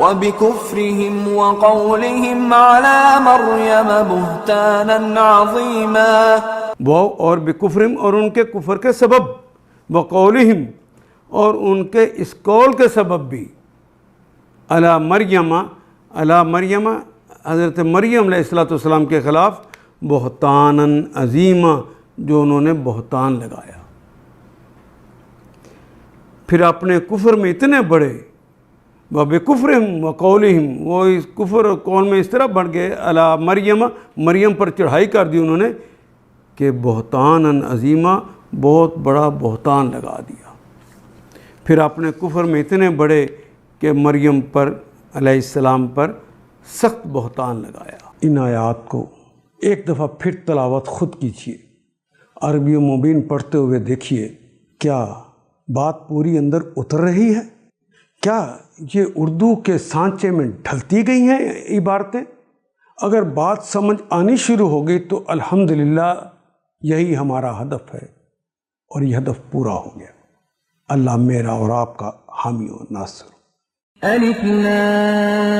وبكفرهم وقولهم على مريم بهتانا عظيما، وہ اور بکفرہم اور ان کے کفر کے سبب، وقولہم اور ان کے اس قول کے سبب بھی، علی مریم حضرت مریم علیہ السلام کے خلاف بہتاناً عظیمہ، جو انہوں نے بہتان لگایا، پھر اپنے کفر میں اتنے بڑے، وَبِكُفْرِهِمْ وَقَوْلِهِمْ، وہ اس کفر اور قول میں اس طرح بڑھ گئے، علی مریم پر چڑھائی کر دی انہوں نے کہ بہتاناً عظیمہ، بہت بڑا بہتان لگا دیا، پھر اپنے کفر میں اتنے بڑے کہ مریم پر علیہ السلام پر سخت بہتان لگایا۔ ان آیات کو ایک دفعہ پھر تلاوت خود کیجیے، عربی و مبین پڑھتے ہوئے دیکھیے، کیا بات پوری اندر اتر رہی ہے؟ کیا یہ اردو کے سانچے میں ڈھلتی گئی ہیں عبارتیں؟ اگر بات سمجھ آنی شروع ہو گئی تو الحمدللہ یہی ہمارا ہدف ہے، اور یہ ہدف پورا ہو گیا۔ اللہ میرا اور آپ کا حامی و ناصر۔ الف لام